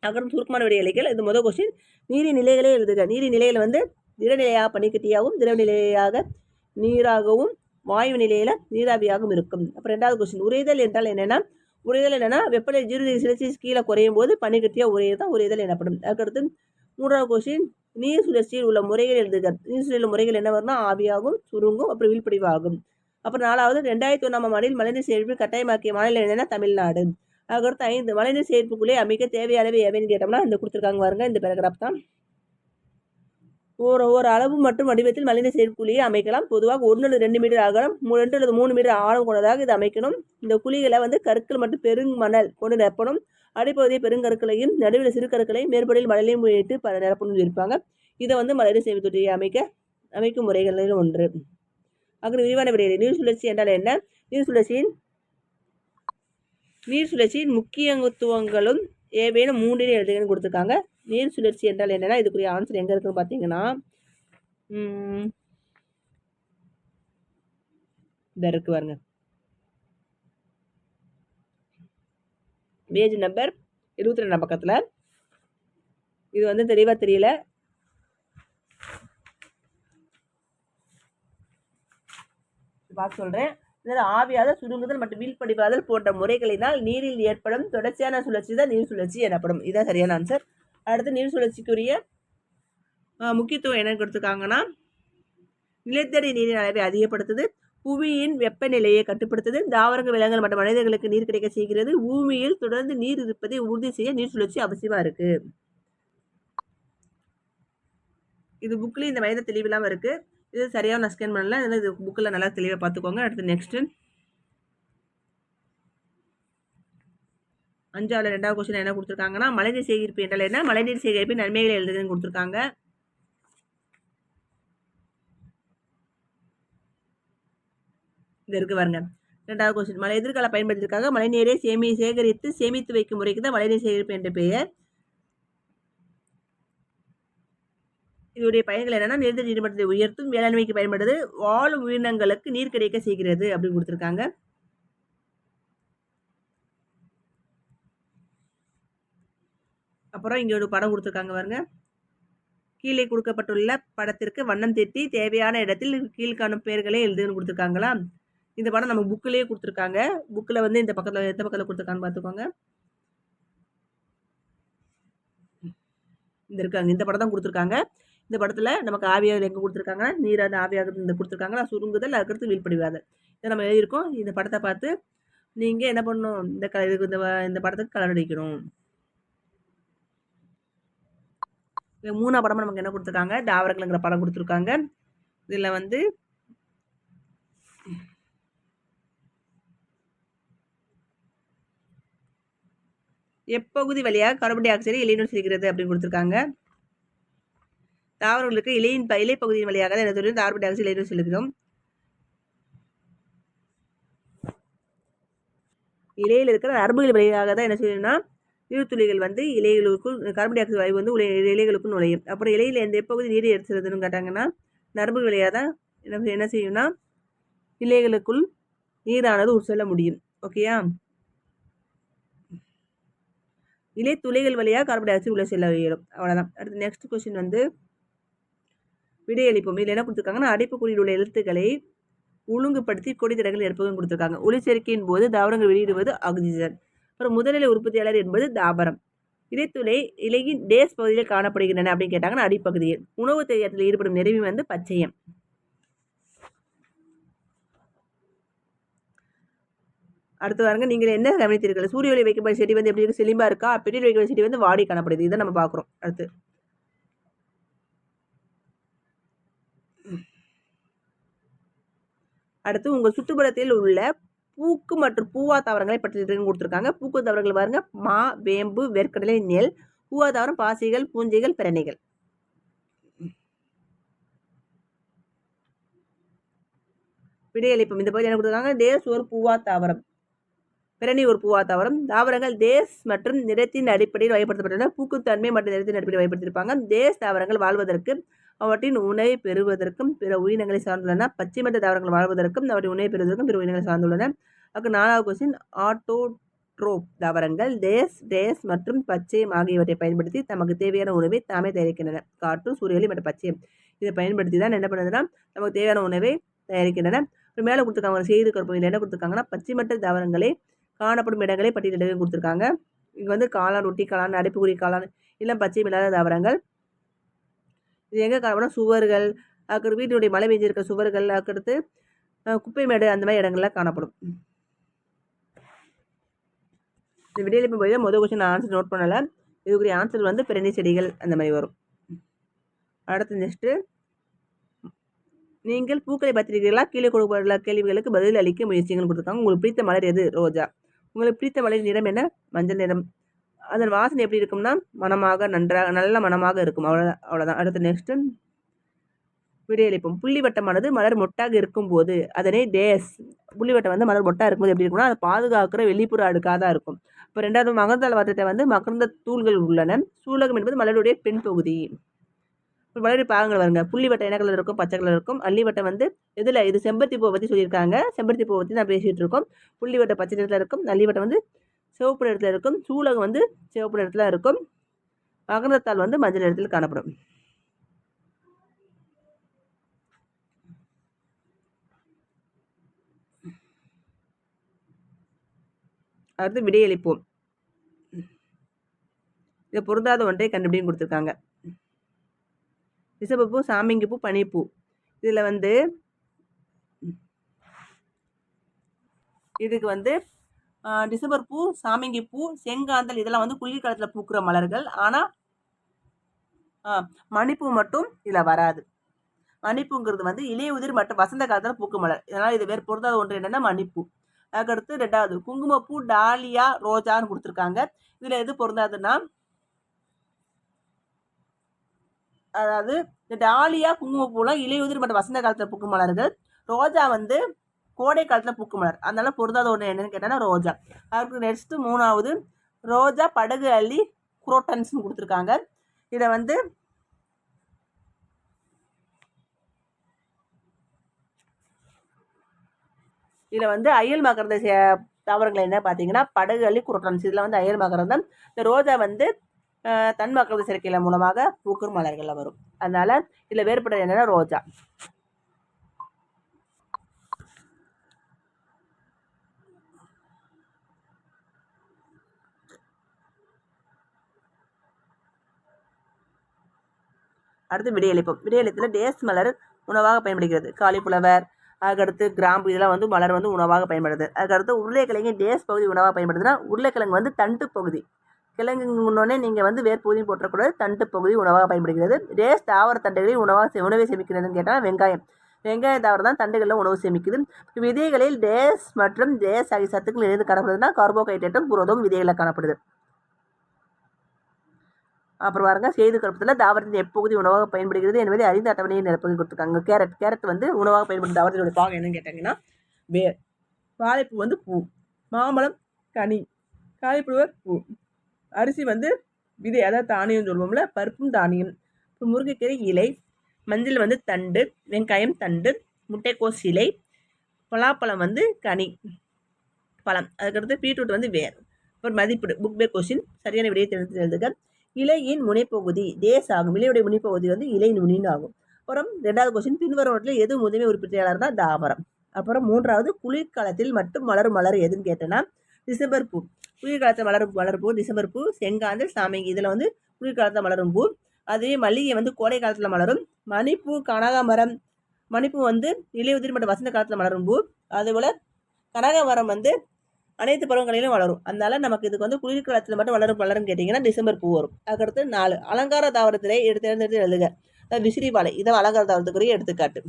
[SPEAKER 1] அப்புறம் சுருக்கமான விடையளிகள். இது முதல் கொஸ்டின், நீரின் நிலைகளே எழுதுக. நீரின் நிலையில் வந்து திடநிலையாக பனிக்கட்டியாகவும், திரவ நிலையாக நீராகவும், வாயு நிலையில நீராவியாகவும் இருக்கும். அப்புறம் 2வது கொஸ்டின், உறைதல் என்றால் என்னன்னா வெப்பநிலை 0 டிகிரி செல்சியஸ் கீழே குறையும் போது பனிக்கட்டியாக உரையதான் உறைதல் எனப்படும். அதுக்கடுத்து 3வது கொஸ்டின், நீர் சுழற்சியில் உள்ள முறைகள் எழுதுக. நீர் சுழற்சியில் முறைகள் என்ன வரும்னா ஆவியாகும், சுருங்கும், அப்புறம் வீழ்படிவாகும். அப்புறம் 4வது, 2001ஆம் ஆண்டில் மழைநீர் சேகரிப்பு கட்டாயமாக்கிய மாநிலம் என்னன்னா தமிழ்நாடு. அதுக்கடுத்து 5, மழைநீர் சேகரிப்புக்குள்ளே அமைக்க தேவையானவை எவைன்னு கேட்டோம்னா இந்த கொடுத்துருக்காங்க பாருங்க. இந்த பேராகிராஃப் தான். ஒரு அளவு மற்றும் வடிவத்தில் மழைநீர் சேகரிப்புக்குள்ளேயே அமைக்கலாம். பொதுவாக 1 அல்லது 2 மீட்டர் அகலம், 2 அல்லது 3 மீட்டர் ஆழம் கொண்டதாக இது அமைக்கணும். இந்த குழிகளை வந்து கற்கள் மற்றும் பெருமணல் கொண்டு நிரப்பணும். அடிப்பகுதியை பெருங்கற்களையும் நடுவில் சிறு கற்களையும் மேற்படியில் மணலையும் வைத்து நிரப்பணும் இருப்பாங்க. இதை வந்து மழைநீர் சேமிப்பு தொட்டியை அமைக்கும் முறைகளில் ஒன்று. அப்புறம் விரிவான விடையிலே நீர் சுழற்சி என்றால் என்ன? நீர் சுழற்சியின் முக்கியத்துவங்களும் ஏவேனும் 3 எழுதுகன்னு கொடுத்துருக்காங்க. நீர் சுழற்சி என்றால் என்னன்னா இதுக்குரிய ஆன்சர் எங்கே இருக்குன்னு பார்த்தீங்கன்னா இந்த இருக்கு பாருங்க. பேஜ் நம்பர் 22 பக்கத்தில். இது வந்து தெளிவாக தெரியல. பார்த்து சொல்கிறேன். ஆவியாதல், சுருங்குதல் மற்றும் வீழ்படிவாதல் போன்ற முறைகளினால் நீரில் ஏற்படும் தொடர்ச்சியான சுழற்சி தான் நீர் சுழற்சி எனப்படும். இதுதான் சரியான ஆன்சர். அடுத்து நீர் சுழற்சிக்குரிய முக்கியத்துவம் என்னன்னு கொடுத்துருக்காங்கன்னா நிலத்தடி நீரின் அளவை அதிகப்படுத்துது, புவியின் வெப்பநிலையை கட்டுப்படுத்துது, தாவரங்கள், விலங்குகள் மற்றும் மனிதர்களுக்கு நீர் கிடைக்க செய்கிறது, பூமியில் தொடர்ந்து நீர் இருப்பதை உறுதி செய்ய நீர் சுழற்சி அவசியமா இருக்கு. இது புக்லேயும் இந்த வயதை தெளிவில்லாமல் இருக்கு. இது சரியாக நான் ஸ்கேன் பண்ணல. அதனால் இது புக்கில் நல்லா தெளிவாக பார்த்துக்கோங்க. அடுத்து நெக்ஸ்ட்டு 5ஆவது 2வது கொஸ்டின் என்ன கொடுத்துருக்காங்கன்னா மழைநீர் சேகரிப்பு என்றால் என்ன, மழைநீர் சேகரிப்பு நன்மைகளை எழுதுன்னு கொடுத்துருக்காங்க. இது இருக்கு பாருங்க. 2வது கொஸ்டின் மழை எதிர்கால பயன்படுத்திற்காக மழைநீரை சேகரித்து சேமித்து வைக்கும் முறைக்கு தான் மழைநீர் சேகரிப்பு என்ற பெயர். இதோடைய பயன்கள் என்னன்னா நிலத்தடி நீர்மட்டத்தை உயர்த்தும், வேளாண்மைக்கு பயன்படுது, வாழும் உயிரினங்களுக்கு நீர் கிடைக்க செய்கிறது அப்படின்னு கொடுத்துருக்காங்க. அப்புறம் இங்க ஒரு படம் கொடுத்துருக்காங்க பாருங்க. கீழே கொடுக்கப்பட்டுள்ள படத்திற்கு வண்ணம் தீட்டி தேவையான இடத்தில் கீழ்காணும் பெயர்களை எழுதுன்னு கொடுத்துருக்காங்களா. இந்த படம் நம்ம புக்கிலேயே கொடுத்துருக்காங்க. புக்கில் வந்து இந்த பக்கத்தில் எந்த பக்கத்தில் கொடுத்துருக்கான்னு பார்த்துக்கோங்க. இந்த இருக்காங்க, இந்த படம் தான் கொடுத்துருக்காங்க. இந்த படத்தில் நமக்கு ஆவியாக எங்கே கொடுத்துருக்காங்க, நீரான ஆவியாக இந்த கொடுத்துருக்காங்க, சுருங்குதல், அதுக்கடுத்து வீழ்படிவாதல். இதை நம்ம எழுதியிருக்கோம். இந்த படத்தை பார்த்து நீங்கள் என்ன பண்ணணும், இந்த படத்துக்கு கலர் அடிக்கணும். 3ஆம் படமாக நமக்கு என்ன கொடுத்துருக்காங்க, தாவரங்கள்ங்கிற படம் கொடுத்துருக்காங்க. இதில் வந்து எப்பகுதி வழியாக கார்பன் டை ஆக்சைடை இலையினுள் செல்கிறது அப்படின்னு கொடுத்துருக்காங்க. தாவரங்களுக்கு இலை பகுதியின் வழியாக தான் என்ன சொல்லுவோம், கார்பன் டை ஆக்சைடு இலையினுள் செல்கிறோம். இலையில் இருக்கிற நரம்புகள் வழியாக தான் என்ன செய்யணும்னா நீர்த்துளிகள் வந்து இலைகளுக்குள் கார்பன் டை ஆக்சைடு வாயு வந்து இலைகளுக்குள் நுழையும். அப்புறம் இலையில் எந்த எப்பகுதி நீர் எடுத்துறதுன்னு கேட்டாங்கன்னா நரம்பு வழியாக தான் என்ன செய்யும்னா இலைகளுக்குள் நீரானது உட்செல்ல முடியும். ஓகேயா, இலை துளைகள் வழியாக கார்பன் டை ஆக்சைடு உள்ள செல்ல இயலும். அவ்வளோதான். அடுத்து நெக்ஸ்ட் கொஸ்டின் வந்து விடையளிப்போம். இதில் என்ன கொடுத்துருக்காங்கன்னா அடைப்புக்குறியில் உள்ள எழுத்துக்களை ஒழுங்குபடுத்தி கொடித்திறங்கள் எடுப்பதும் கொடுத்துருக்காங்க. ஒளிச்சேர்க்கையின் போது தாவரங்கள் வெளியிடுவது ஆக்சிஜன். அப்புறம் முதல்நிலை உற்பத்தியாளர் என்பது தாவரம். இலைத்துளை இலையின் டேஸ் பகுதியில் காணப்படுகின்றன அப்படின்னு கேட்டாங்கன்னா அடிப்பகுதியில். உணவு தயாரிப்பில் ஈடுபடும் நிறைவி வந்து பச்சையம். அடுத்து வாருங்க, நீங்கள் என்ன கவனித்தீர்கள், சூரிய ஒளி வைக்கப்பட்ட செடி வந்து எப்படி இருக்கு, செழிம்பா இருக்கா, பெரிய வைக்கப்பட்ட செடி வந்து வாடி காணப்படுது. இதை நம்ம பார்க்குறோம். அடுத்து உங்கள் சுற்றுப்புறத்தில் உள்ள பூக்கு மற்றும் பூவா தாவரங்களை பற்றி கொடுத்துருக்காங்க. பூக்கு தாவரங்கள் பாருங்க, மா, வேம்பு, வேர்க்கடலை, நெல். பூவா தாவரம் பாசிகள், பூஞ்சைகள், பிரணைகள். விடையளிப்பும். இந்த பகுதி என்ன கொடுத்துருக்காங்க, டேஸ் ஒரு பூவா தாவரம், பிரணி ஒரு பூவா தாவரம். தாவரங்கள் தேஸ் மற்றும் நிறத்தின் அடிப்படையில் வகைப்படுத்தப்பட்டன. பூக்குத்தன்மை மற்றும் நிறத்தின் அடிப்படையில் வகைப்படுத்தியிருப்பாங்க. தேஸ் தாவரங்கள் வாழ்வதற்கு அவற்றின் உணவை பெறுவதற்கும் பிற உயிரினங்களை சார்ந்துள்ளன. பச்சை மற்ற தாவரங்கள் வாழ்வதற்கும் அவற்றின் உணவை பெறுவதற்கும் பிற உயிரினங்களை சார்ந்துள்ளன. அதுக்கு 4வது கொஸ்டின் ஆட்டோட்ரோப் தாவரங்கள் டேஸ் மற்றும் பச்சையம் ஆகியவற்றை பயன்படுத்தி தமக்கு தேவையான உணவை தாமே தயாரிக்கின்றன. காற்று, சூரியொளி மற்றும் பச்சையம் இதை பயன்படுத்தி தான் என்ன பண்ணுதுன்னா நமக்கு தேவையான உணவை தயாரிக்கின்றன. மேலே கொடுத்துருக்காங்க செய்தி கற்பனையில் என்ன கொடுத்துருக்காங்கன்னா பச்சை மற்ற தாவரங்களை காணப்படும் இடங்களை பட்டியலிட கொடுத்துருக்காங்க. இங்கே வந்து காளான், ரொட்டி காளான், அடைப்புக்குறி காளான், இல்லை பச்சை இல்லாத தாவரங்கள். இது எங்கே காணப்படும், சுவர்கள், அதுக்கு வீட்டினுடைய மழை பெஞ்சிருக்க சுவர்கள், அதுக்கடுத்து குப்பை மேடு, அந்த மாதிரி இடங்கள்ல காணப்படும். இந்த விடையளிப்பு போய் முதல் கொஸ்டின் ஆன்சர் நோட் பண்ணலை. இதுக்குரிய ஆன்சர் வந்து பிரணி செடிகள் அந்த மாதிரி வரும். அடுத்து நெக்ஸ்ட்டு, நீங்கள் பூக்களை பத்திரிகைகளா, கீழே கொடுக்கப்பட்டுள்ள கேள்விகளுக்கு பதில் அளிக்க முயற்சிகள் கொடுத்துருக்காங்க. உங்களுக்கு பிடித்த மலர் எது, ரோஜா. உங்களுக்கு பிடித்த மலர் நிறம் என்ன, மஞ்சள் நிறம். அதன் வாசனை எப்படி இருக்கும்னா மனமாக நல்ல மனமாக இருக்கும். அவ்வளோதான். அடுத்து நெக்ஸ்ட்டு விடையளிப்போம். புள்ளிவட்டமானது மலர் மொட்டாக இருக்கும்போது அதனை டேஸ். புள்ளிவட்டம் வந்து மலர் மொட்டாக இருக்கும்போது எப்படி இருக்கும்னா அதை பாதுகாக்கிற வெளிப்புற அடுக்காக தான் இருக்கும். இப்போ 2வது மகரந்தல் வார்த்தை வந்து மகரந்த தூள்கள் உள்ளன. சூலகம் என்பது மலருடைய பெண் பகுதி. மலருடைய பாகங்கள் வருங்க. புள்ளிவட்டம் என்ன கலர் இருக்கும், பச்சை கலர் இருக்கும். அள்ளிவட்டம் வந்து எதில், இது செம்பருத்தி பூவை பற்றி சொல்லியிருக்காங்க. செம்பருத்தி பூவை பற்றி நான் பேசிகிட்டு இருக்கோம். புள்ளிவட்டம் பச்சை நிறத்தில் இருக்கும். அள்ளிவட்டம் வந்து சிவப்பு நிறத்தில் இருக்கும். சூலகம் வந்து சிவப்பு நிறத்தில் இருக்கும். மகரந்தத்தாள் வந்து மஞ்சள் நிறத்தில் காணப்படும். அடுத்து விடையளிப்போம். இதை பொருந்தாத ஒன்றை கண்டுபிடின்னு கொடுத்துருக்காங்க. ரிஷபப்பூ, சாமிங்கிப்பூ, பனிப்பூ. இதில் வந்து இதுக்கு வந்து டிசம்பர் பூ, சாமிங்கி பூ, செங்காந்தல் இதெல்லாம் வந்து குளிர்காலத்தில் பூக்கிற மலர்கள். ஆனால் மணிப்பூ மட்டும் இதில் வராது. மணிப்பூங்கிறது வந்து இலையுதிர் மற்றும் வசந்த காலத்தில் பூக்கும் மலர். இதனால் இது வேறு பொருந்தாத ஒன்று என்னென்னா மணிப்பூ. அதுக்கடுத்து 2வது குங்குமப்பூ, டாலியா, ரோஜான்னு கொடுத்துருக்காங்க. இதில் எது பொருந்தாதுன்னா, அதாவது இந்த டாலியா, குங்குமப்பூலாம் இலையுதிர் மற்றும் வசந்த காலத்தில் பூக்கும் மலர்கள். ரோஜா வந்து கோடை காலத்தில் பூக்கும் மலர். அதனால பொருந்தாத ஒன்று என்னன்னு கேட்டாங்கன்னா ரோஜா. அதுக்கு நெக்ஸ்ட் 3வது ரோஜா, படகு அள்ளி, குரோட்டன்ஸ்னு கொடுத்துருக்காங்க. இதை வந்து அயல் மகரந்த தாவரங்கள் என்ன பார்த்தீங்கன்னா படகு அள்ளி, குரோட்டன்ஸ். இதில் வந்து அயல் மகரந்தம். இந்த ரோஜா வந்து தன் மகரந்த சேர்க்கையில மூலமாக பூக்கும் மலர்கள்ல வரும். அதனால இதில் வேறுபட்டது என்னன்னா ரோஜா. அடுத்து விடையளிப்போம். விடையளித்தில் டேஸ் மலர் உணவாக பயன்படுகிறது. காலிஃப்ளவர், அதுக்கடுத்து கிராம்பு, இதெல்லாம் வந்து மலர் வந்து உணவாக பயன்படுது. அதுக்கடுத்து உருளைக்கிழங்கு டேஸ் பகுதி உணவாக பயன்படுதுன்னா உருளைக்கிழங்கு வந்து தண்டு பகுதி. கிழங்கு முன்னோடனே நீங்கள் வந்து வேர்பகுதியும் போட்டக்கூடாது, தண்டு பகுதி உணவாக பயன்படுகிறது. டேஸ் தாவர தண்டுகளில் உணவை சேமிக்கிறதுன்னு கேட்டால் வெங்காயம். வெங்காய தாவரம் தான் தண்டுகளில் உணவு சேமிக்குது. விதைகளில் டேஸ் மற்றும் டேஸ் ஆகிய சத்துக்கள் இணைந்து காணப்படுதுன்னா கார்போஹைட்ரேட்டும் புரதமும் விதைகளில் காணப்படுது. அப்புறம் பாருங்க செய்து கருப்பத்தில் தாவரத்தின் எப்பகுதி உணவாக பயன்படுகிறது என்பதை அறிந்த அட்டவணையை நிரப்பி கொடுத்துருக்காங்க. கேரட் வந்து உணவாக பயன்படும் தாவரத்தினுடைய பாகம் என்னன்னு கேட்டாங்கன்னா வேர். வாழைப்பூ வந்து பூ. மாம்பழம் கனி. காலிஃப்ளவர் பூ. அரிசி வந்து விதை, அதாவது தானியம் சொல்லுவோம்ல, பருப்பும் தானியம். முருங்கைக்கீரை இலை. மஞ்சள் வந்து தண்டு. வெங்காயம் தண்டு. முட்டைக்கோஸ் இலை. பலாப்பழம் வந்து கனி பழம். அதுக்கடுத்து பீட்ரூட் வந்து வேர். அப்புறம் மதிப்பீடு புக் பே கொஸ்டின் சரியான விடையை தெரிந்து எழுதுக. இலையின் முனைப்பகுதி டேஸ் ஆகும். இலையுடைய முனைப்பகுதி வந்து இலை நுனின்னு ஆகும். அப்புறம் 2வது கொஸ்டின் பின்வருவற்றில் எது முதன்மை உறுப்பினராக தாவரம். அப்புறம் 3வது குளிர்காலத்தில் மட்டும் மலரும் மலர் எதுன்னு கேட்டேன்னா டிசம்பர் பூ. குளிர்காலத்தில் மலரும் பூ டிசம்பர் பூ. செங்காந்தல், சாமங்கி இதில் வந்து குளிர்காலத்தில் மலரும் பூ. அதுவே மல்லிகை வந்து கோடை காலத்தில் மலரும். மணிப்பூ, கனகாமரம். மணிப்பூ வந்து இலையுதிர் மற்றும் வசந்த காலத்தில் மலரும் பூ. அதுபோல் கனகாமரம் வந்து அனைத்து பருவங்களிலும் வளரும். அதனால நமக்கு இதுக்கு வந்து குளிர்காலத்தில் மட்டும் வளரும் கேட்டிங்கன்னா டிசம்பர் பூ வரும். அதுக்கடுத்து 4 அலங்கார தாவரத்திலே தேர்ந்தெடுத்து எழுதுக. விசிறி வாழை இதை அலங்கார தாவரத்துக்குரிய எடுத்துக்காட்டு.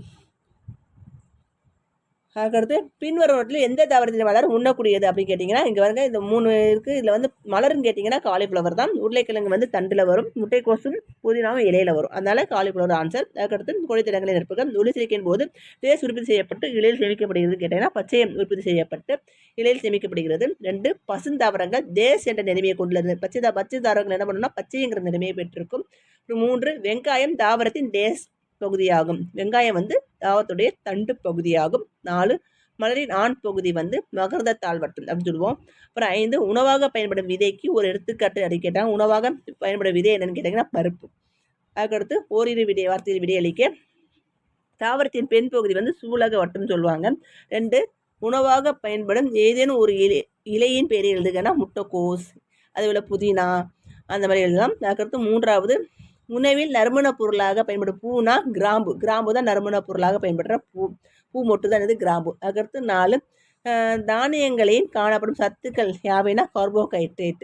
[SPEAKER 1] அதுக்கடுத்து பின்வருவற்றில் எந்த தாவரத்தில் மலர் உண்ணக்கூடியது அப்படின்னு கேட்டிங்கன்னா இங்கே வருங்க இந்த 3 இருக்குது. இதில் வந்து மலர்னு கேட்டிங்கன்னா காலிஃப்ளவர் தான். உருளைக்கிழங்கு வந்து தண்டில் வரும். முட்டைக்கோசும் புதினாவும் இலையில் வரும். அதனால காலிஃப்ளவர் ஆன்சர். அதுக்கடுத்து கொடித்திடங்களை நிரப்புக. ஒளிச்சேர்க்கையின் போது டேஸ் உற்பத்தி செய்யப்பட்டு இலையில் சேமிக்கப்படுகிறது கேட்டிங்கன்னா பச்சையம் உற்பத்தி செய்யப்பட்டு இலையில் சேமிக்கப்படுகிறது. 2 பசுந்தாவரங்கள் டேஸ் என்ற நிலைமையை கொண்டுள்ளது. பச்சை தாவரங்கள் என்ன பண்ணணும்னா பச்சைங்கிற நிலைமையை பெற்றிருக்கும். 3 வெங்காயம் தாவரத்தின் டேஸ் பகுதியாகும். வெங்காயம் வந்து தாவரத்துடைய தண்டு பகுதியாகும். 4 மலரின் ஆண் பகுதி வந்து மகரந்த தாழ்வட்டம் அப்படின்னு சொல்லுவோம். அப்புறம் 5 உணவாக பயன்படும் விதைக்கு ஒரு எடுத்துக்காட்டு அப்படி கேட்டாங்க. உணவாக பயன்படும் விதை என்னன்னு கேட்டிங்கன்னா பருப்பு. அதுக்கடுத்து ஓரிரு வார்த்தை விடை அளிக்க. தாவரத்தின் பெண் பகுதி வந்து சூலக வட்டம் சொல்லுவாங்க. 2 உணவாக பயன்படும் ஏதேனும் ஒரு இலையின் பேரை எழுதுங்கன்னா முட்டைக்கோஸ், அதுபோல் புதினா அந்த மாதிரி எழுதலாம். அதுக்கடுத்து 3வது உணவில் நறுமண பொருளாக பயன்படும் பூனா கிராம்பு. கிராம்பு தான் நறுமண பொருளாக பயன்படுற பூ மொட்டு தான் இது கிராம்பு. அதுக்கடுத்து 4 தானியங்களில் காணப்படும் சத்துக்கள் யாவைனா கார்போஹைட்ரேட்.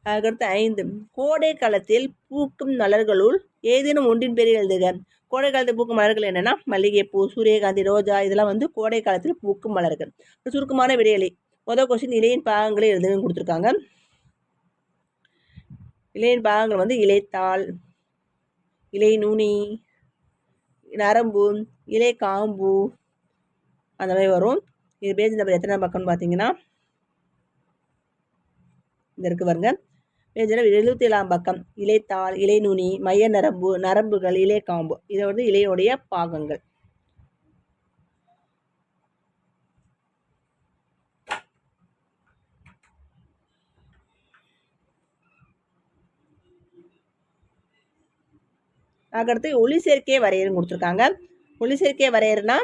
[SPEAKER 1] அதுக்கடுத்து 5 கோடை காலத்தில் பூக்கும் மலர்களுள் ஏதேனும் ஒன்றின் பேரில் எழுதுக. கோடை காலத்தில் பூக்கும் மலர்கள் என்னென்னா மல்லிகைப்பூ, சூரியகாந்தி, ரோஜா இதெல்லாம் வந்து கோடை காலத்தில் பூக்கும் மலர்கள். சுருக்கமான விடையளி. முதல் கொஸ்டின் இலையின் பாகங்களை எழுதுன்னு கொடுத்துருக்காங்க. இலையின் பாகங்கள் வந்து இலைத்தாள், இலை நுனி, நரம்பு, இலை காம்பு அந்த மாதிரி வரும். இது பேஜ் நம்பர் எத்தனை பக்கம்னு பார்த்தீங்கன்னா இந்த இருக்கு பாருங்க. பேஜ் நம்பர் 77ஆம் பக்கம். இலைத்தாள், இலை நுனி, மைய நரம்புகள், இலை காம்பு இதை வந்து இலையுடைய பாகங்கள். அதுக்கடுத்து ஒளி சேர்க்கை வரையறுன்னு கொடுத்துருக்காங்க. ஒளி சேர்க்கை வரையறுனா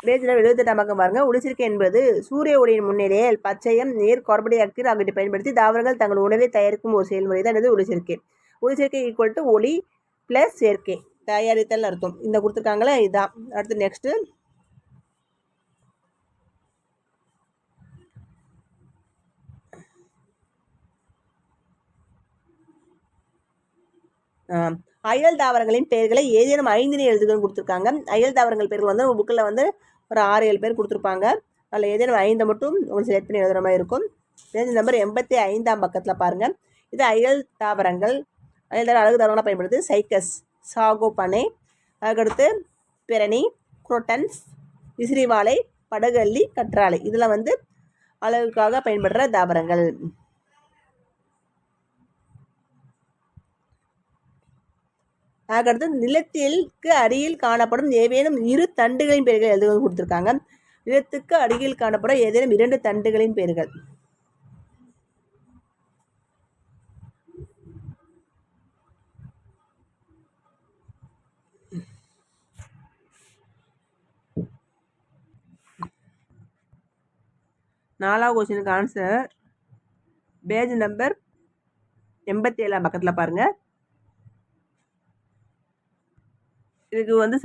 [SPEAKER 1] பேஜில் 78ஆம் பக்கம் பாருங்க. ஒளிச்சேர்க்கை என்பது சூரிய ஒளியின் முன்னிலையில் பச்சையம், நீர், கார்பன் டை ஆக்சைடு ஆகியவற்றை பயன்படுத்தி தாவரங்கள் தங்கள் உணவை தயாரிக்கும் ஒரு செயல்முறை தான் இது ஒளிச்சேர்க்கை. ஒளிச்சேர்க்கை ஈக்குவல் டு ஒளி ப்ளஸ் சேர்க்கை. தயாரித்தல் அர்த்தம். இந்த கொடுத்துருக்காங்களே இதுதான். அடுத்து நெக்ஸ்ட்டு அயல் தாவரங்களின் பெயர்களை ஏதேனும் 5 எழுதுகள்னு கொடுத்துருக்காங்க. அயல் தாவரங்கள் பெயர்கள் வந்து புக்கில் வந்து ஒரு 6-7 பேர் கொடுத்துருப்பாங்க. அதில் ஏதேனும் 5 மட்டும் உங்களுக்கு செலக்ட் பண்ணி எழுதுகிற மாதிரி இருக்கும். பேஜ் நம்பர் 85ஆம் பக்கத்தில் பாருங்கள். இது அயல் தாவரங்கள். அயல் தாவரம் அழகு தாவரங்களாக பயன்படுது. சைக்கஸ், சாகோபனை, அதுக்கடுத்து பிரணி, குரோட்டன்ஸ், விசிறிவாழை, படகல்லி, கற்றாழை. இதில் வந்து அழகுக்காக பயன்படுற தாவரங்கள். அதுக்கடுத்து நிலத்திற்கு அடியில் காணப்படும் ஏதேனும் 2 தண்டுகளின் பெயர்கள் எழுதுவது கொடுத்துருக்காங்க. நிலத்துக்கு அடியில் காணப்படும் ஏதேனும் 2 தண்டுகளின் பெயர்கள். நாலாவது கொஸ்டினுக்கு ஆன்சர் பேஜ் நம்பர் 87ஆம் பக்கத்தில் பாருங்கள். இதுக்கு வந்து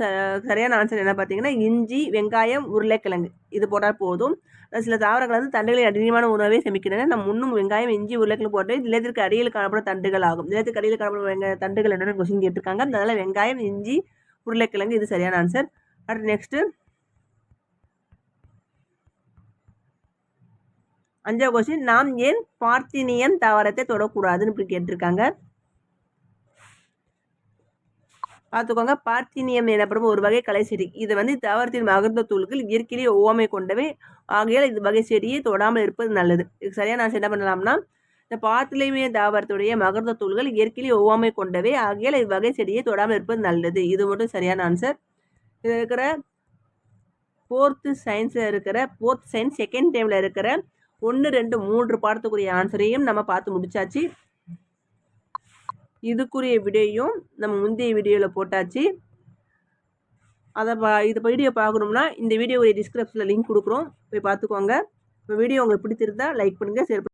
[SPEAKER 1] சரியான ஆன்சர் என்ன பார்த்தீங்கன்னா இஞ்சி, வெங்காயம், உருளைக்கிழங்கு இது போட்டால் போதும். சில தாவரங்கள் வந்து தண்டுகளின் அதிகமான உணவை செமிக்கின்றன. நம்ம முன்னும் வெங்காயம், இஞ்சி, உருளைக்கிழங்கு போட்டு நிலத்திற்கு அடியில் காணப்படும் தண்டுகள் ஆகும். நிலத்துக்கு அடியில் காணப்படும் தண்டுகள் என்னென்னு கொஸ்டின் கேட்டிருக்காங்க. அதனால் வெங்காயம், இஞ்சி, உருளைக்கிழங்கு இது சரியான ஆன்சர். அடுத்து நெக்ஸ்ட்டு 5வது கொஸ்டின் நாம் ஏன் பார்த்தினியம் தாவரத்தை தொடக்கூடாதுன்னு இப்படி கேட்டிருக்காங்க. பார்த்துக்கோங்க. பார்த்தினியம் எனப்படும் ஒரு வகை கலை செடி. இது வந்து தாவரத்தின் மகர்ந்த தூள்கள் இயற்கையிலேயே ஒவ்வாமை கொண்டவை ஆகையால் இது வகை செடியை தொடாமல் இருப்பது நல்லது. இதுக்கு சரியான நான் என்ன பண்ணலாம்னா இந்த பார்த்தினிய தாவரத்துடைய மகர்ந்த தூள்கள் இயற்கையிலேயே ஒவ்வாமை கொண்டவை ஆகையால் இது வகை செடியை தொடாமல் இருப்பது நல்லது. இது மட்டும் சரியான ஆன்சர். இதில் இருக்கிற 4th சயின்ஸில் இருக்கிற 4th சயின்ஸ் 2nd டைமில் இருக்கிற 1, 2, 3 பாடத்துக்குரிய ஆன்சரையும் நம்ம பார்த்து முடிச்சாச்சு. இதுக்குரிய வீடியோயும் நம்ம முந்தைய வீடியோவில் போட்டாச்சு. இது வீடியோ பார்க்கணும்னா இந்த வீடியோவுடைய டிஸ்கிரிப்ஷனில் லிங்க் கொடுக்குறோம், போய் பார்த்துக்கோங்க. இப்போ வீடியோ உங்களுக்கு பிடிச்சிருந்தா லைக் பண்ணுங்கள், ஷேர் பண்ணுங்கள்.